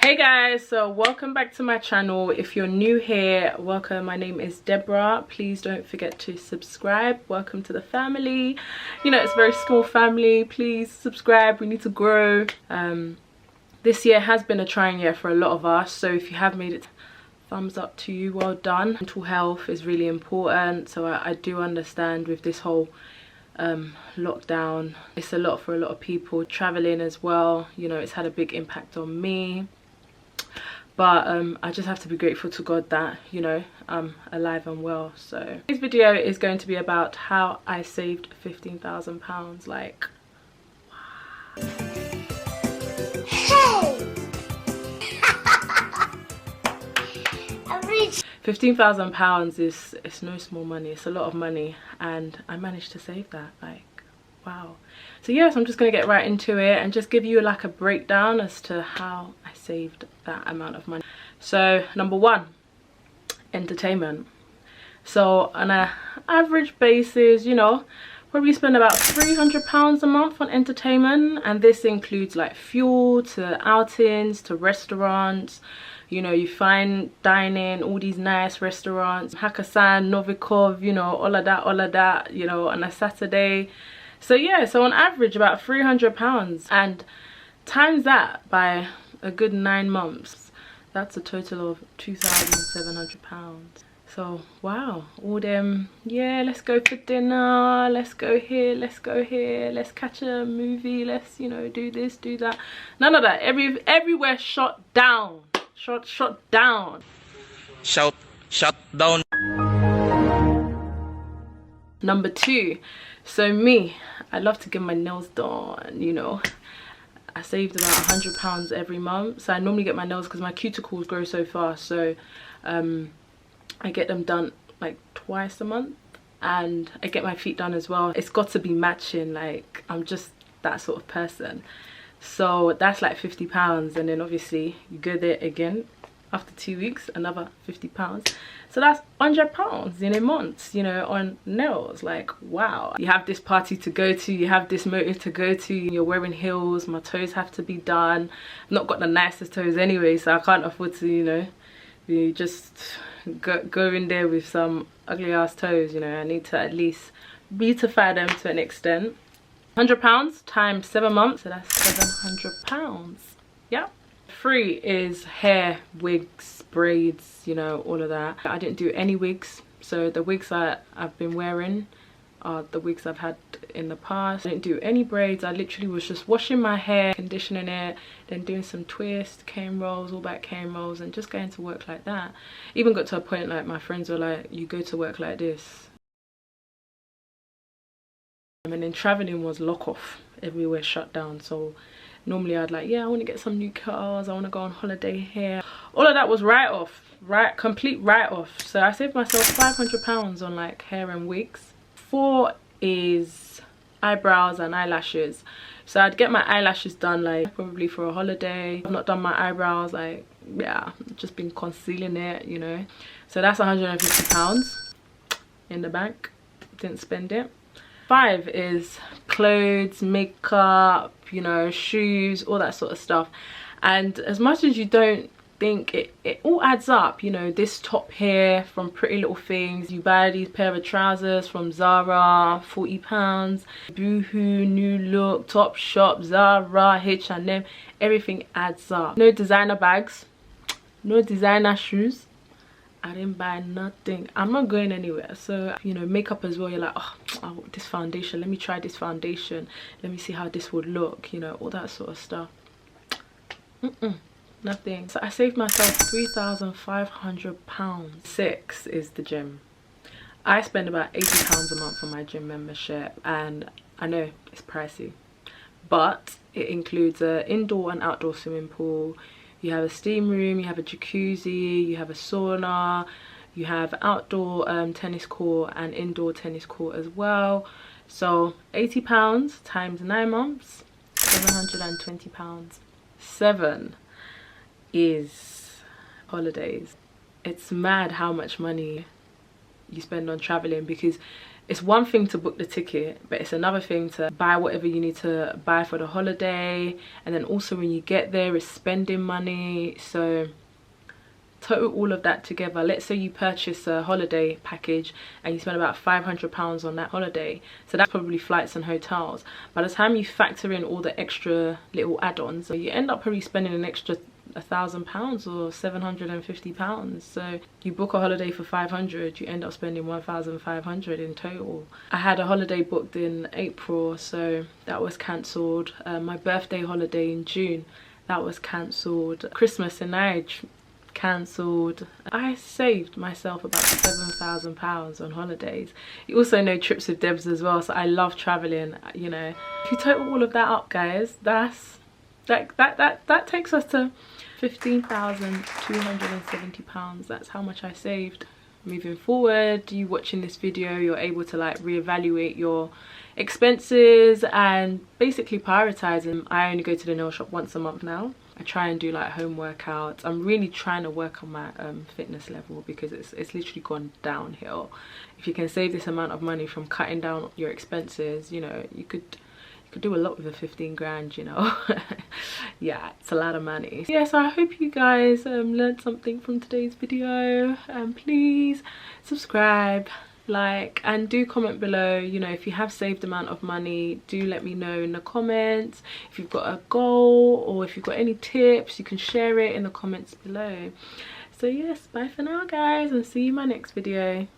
Hey guys, so welcome back to my channel. If you're new here, welcome. My name is Deborah. Please don't forget to subscribe. Welcome to the family. You know, it's a very small family. Please subscribe. We need to grow. This year has been a trying year for a lot of us, so if you have made it, thumbs up to you. Well done. Mental health is really important, so I do understand with this whole lockdown. It's a lot for a lot of people. Traveling as well, you know, it's had a big impact on me. But I just have to be grateful to God that, you know, I'm alive and well. So this video is going to be about how I saved £15,000. Like, wow. Hey! I'm rich. £15,000 is, it's no small money. It's a lot of money, and I managed to save that. Like, wow. So yes, I'm just gonna get right into it and just give you like a breakdown as to how I saved that amount of money. So number one, entertainment. So on an average basis, you know, probably spend about £300 a month on entertainment, and this includes like fuel to outings to restaurants. You know, you find dining, all these nice restaurants, Hakkasan, Novikov, you know, all of that, you know, on a Saturday. So yeah, so on average about £300, and times that by a good 9 months, that's a total of £2,700. So wow, all them, yeah, let's go for dinner, let's go here, let's go here, let's catch a movie, let's, you know, do this, do that. None of that. Everywhere shut down. Shut down. Shut down. Number two, so me, I love to get my nails done, you know. I saved about £100 every month. So I normally get my nails because my cuticles grow so fast, so I get them done like twice a month, and I get my feet done as well. It's got to be matching, like I'm just that sort of person. So that's like £50, and then obviously you go there again after 2 weeks, another £50. So that's £100 in a month, you know, on nails. Like, wow. You have this party to go to, you have this motive to go to, you're wearing heels, my toes have to be done. I've not got the nicest toes anyway, so I can't afford to, you know, you just go in there with some ugly ass toes, you know. I need to at least beautify them to an extent. £100 times 7 months, so that's £700. Yeah. Free is hair, wigs, braids, you know, all of that. I didn't do any wigs, so the wigs that I've been wearing are the wigs I've had in the past. I didn't do any braids. I literally was just washing my hair, conditioning it, then doing some twists, cane rolls, all back cane rolls, and just going to work like that. Even got to a point like my friends were like, you go to work like this. And then traveling was lock off, everywhere shut down. So normally I'd like, yeah, I want to get some new cars, I want to go on holiday here. All of that was write off, right, complete write off. So I saved myself £500 on like hair and wigs. 4 is eyebrows and eyelashes. So I'd get my eyelashes done like probably for a holiday. I've not done my eyebrows, like, yeah, just been concealing it, you know. So that's £150 in the bank. Didn't spend it. 5 is clothes, makeup, you know, shoes, all that sort of stuff. And as much as you don't think, it all adds up. You know, this top here from Pretty Little Things, you buy these pair of trousers from Zara, £40, Boohoo, New Look, Topshop, Zara, H&M, everything adds up. No designer bags, no designer shoes. I didn't buy nothing. I'm not going anywhere. So, you know, makeup as well, you're like, oh, this foundation, let me try this foundation, let me see how this would look, you know, all that sort of stuff. Nothing. So I saved myself £3,500. 6 is the gym. I spend about £80 a month on my gym membership, and I know it's pricey, but it includes an indoor and outdoor swimming pool. You have a steam room, you have a jacuzzi, you have a sauna, you have outdoor tennis court and indoor tennis court as well. So £80 times 9 months, £720. 7 is holidays. It's mad how much money you spend on traveling, because it's one thing to book the ticket, but it's another thing to buy whatever you need to buy for the holiday, and then also when you get there it's spending money. So total all of that together, let's say you purchase a holiday package and you spend about £500 on that holiday, so that's probably flights and hotels. By the time you factor in all the extra little add-ons, you end up probably spending an extra £1,000 or £750. So you book a holiday for 500, you end up spending 1,500 in total. I had a holiday booked in April, so that was cancelled. My birthday holiday in June, that was cancelled. Christmas in Niger, cancelled. I saved myself about £7,000 on holidays. You also know trips with Debs as well, so I love traveling, you know. If you total all of that up, guys, that takes us to £15,270. That's how much I saved. Moving forward, you watching this video, you're able to like reevaluate your expenses and basically prioritize them. I only go to the nail shop once a month now. I try and do like home workouts. I'm really trying to work on my fitness level because it's literally gone downhill. If you can save this amount of money from cutting down your expenses, you know, you could do a lot with the 15 grand, you know. Yeah, it's a lot of money. Yeah, so I hope you guys learned something from today's video. Please subscribe, like, and do comment below, you know, if you have saved amount of money. Do let me know in the comments. If you've got a goal or if you've got any tips, you can share it in the comments below. So yes, bye for now guys, and see you in my next video.